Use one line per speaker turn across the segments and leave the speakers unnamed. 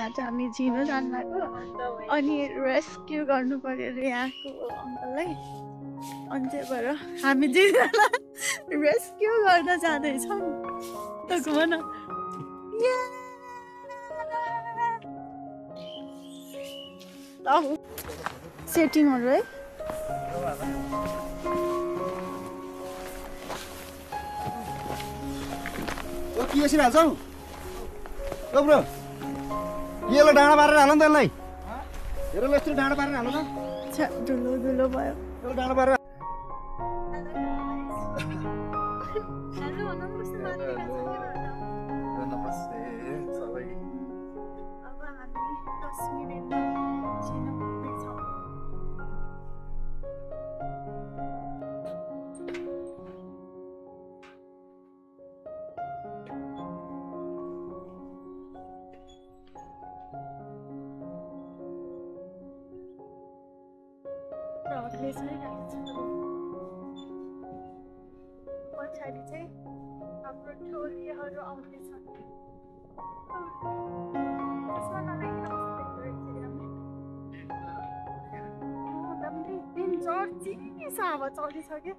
आज हामी झिनो जानु लाग्यो अनि रेस्क्यु गर्नु पर्यो अरे यहाँको अङ्कललाई अनि त्यही भएर हामी दुईजना रेस्क्यु गर्न जाँदैछौँ त घुम न सेटिङहरू है
के यसरी हाल्छौ ओ ब्रो यसलाई डाँडा पारेर हाल नि त यसलाई हेर ल यस्तो डाँडा पारेर हाल त
धुलो धुलो भयो
यसलाई डाँडा पारेर नमस्ते सबै
अब हामी 10 मिनेटमा छिन पुग्दैछौँ रडले चलिरहेको छ पछाडि चाहिँ हाम्रो टोलीहरू आउँदैछन् त्यसमा नलागिन डेन्जर चिसो हावा चलिसक्यो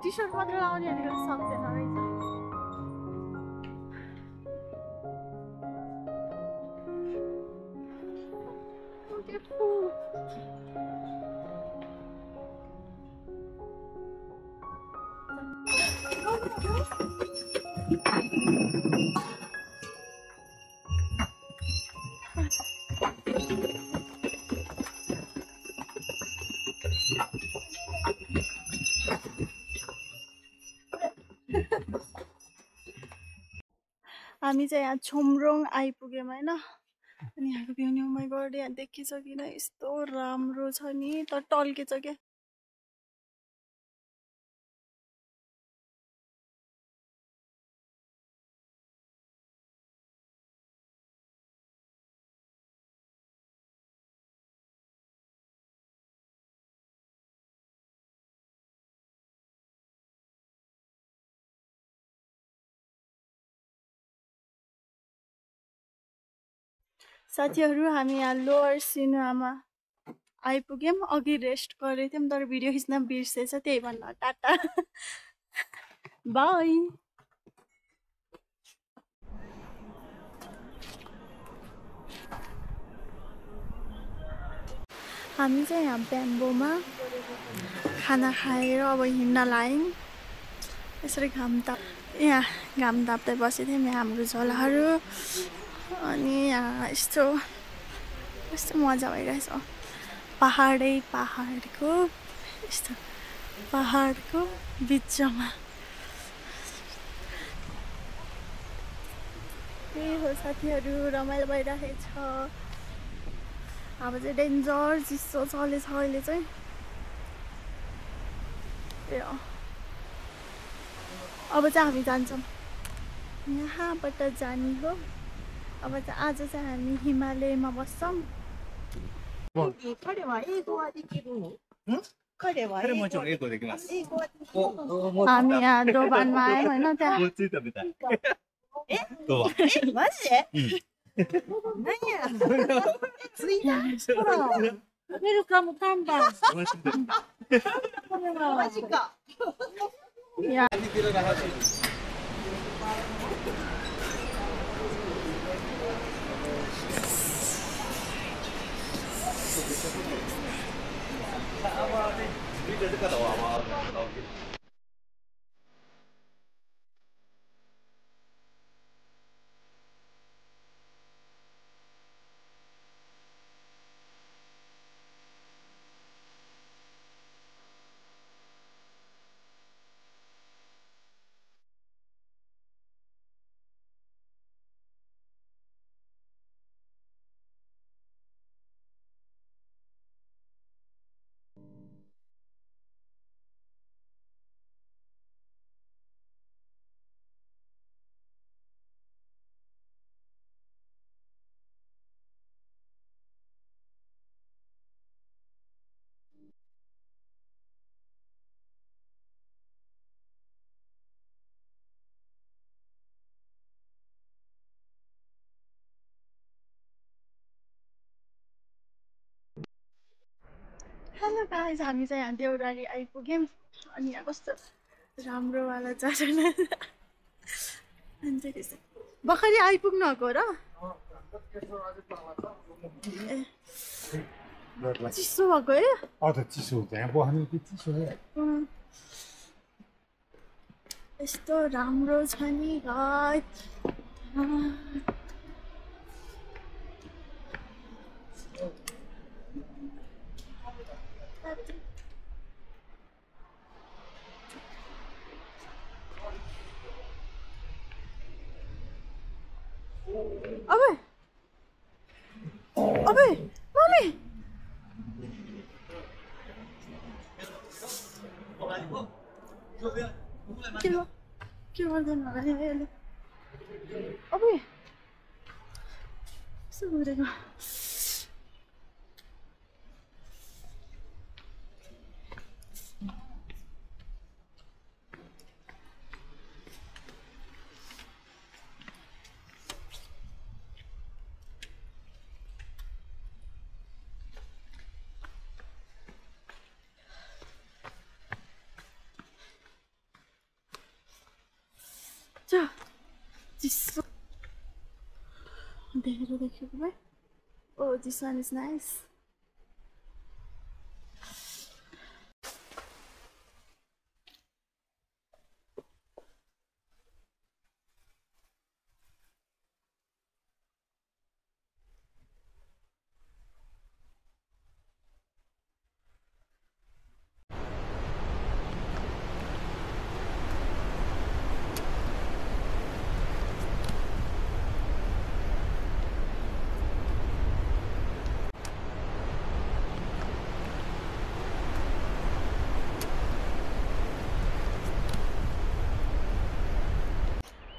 टी सर्ट मात्र लाउने भनेको सक्दैन रहेछ हामी चाहिँ यहाँ छोमरोङ आइपुग्यौँ होइन अनि यहाँको भ्यू नि मै गड यहाँ देखिसकिन यस्तो राम्रो छ नि तर टल्केछ क्या साथीहरू हामी यहाँ लोवर सिनेमामा आइपुग्यौँ अघि रेस्ट गरेको थियौँ तर भिडियो खिच्न बिर्सेछ त्यही भन्न टाटा बाई हामी चाहिँ यहाँ ब्याम्बोमा खाना खाएर अब हिँड्न लाग्यौँ यसरी घाम यहाँ घाम ताप्दै बसेको थियौँ यहाँ हाम्रो झोलाहरू अनि यहाँ यस्तो मजा भइरहेछ पहाडको यस्तो पहाडको बिचमा त्यही हो साथीहरू रमाइलो भइरहेको छ अब चाहिँ डेन्जर चिसो चलेछ अहिले चाहिँ अब चाहिँ हामी जान्छौँ यहाँबाट जाने हो अब चाहिँ आज चाहिँ हामी हिमालयमा बस्छौँ हामी यहाँ दोभानमा आयौँ होइन त्यहाँ
मेरो काम
गाइस हामी चाहिँ यहाँ देउराली आइपुग्यौँ अनि यहाँ कस्तो राम्रोवाला चरा भर्खरै आइपुग्नु भएको र चिसो भएको है
चिसो त्यहाँ बस्नु चिसो
यस्तो राम्रो छ नि गाइस अबे अबे मम्मी के गर्दैन होला नि अहिले अबे यसो गरेको This oh, this one is nice.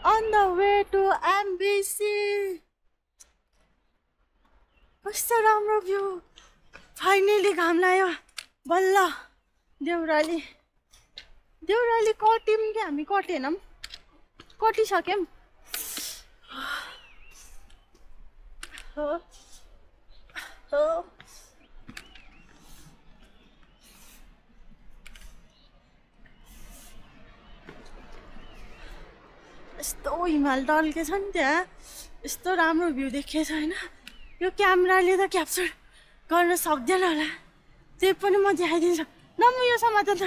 On the way to MBC. कस्तो राम्रो भ्यू फाइनली घाम लाग्यो बल्ल देउराली कट्यौँ कि हामी कटेनौँ कटिसक्यौँ हो हो यस्तो हिमाल टल्केछ नि त्यहाँ यस्तो राम्रो भ्यू देखेछ होइन यो क्यामेराले त क्याप्चर गर्न सक्दैन होला त्यही पनि म देखाइदिन्छु न म यो समातेर त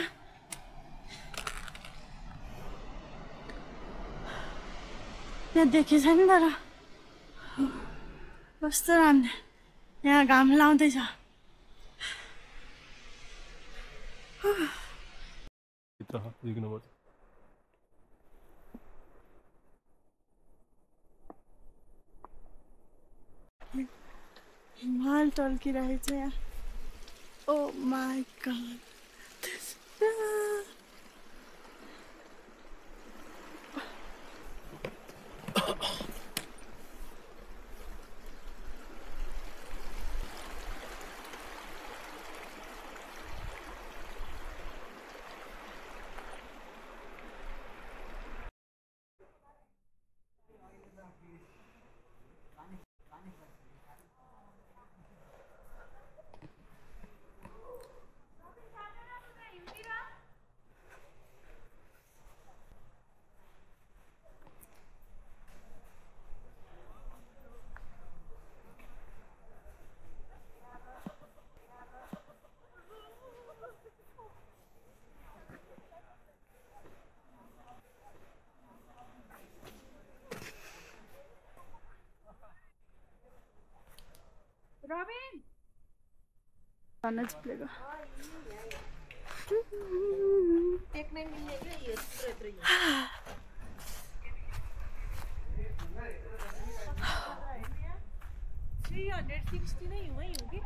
त्यहाँ देखेछ नि तर कस्तो राम्रो यहाँ घाम लाउँदैछ हिमाल टल्किरहेछ यहाँ oh my God Robin! Sana çıplego.
Tekne मिलेगा ये 360 नहीं हुई होगी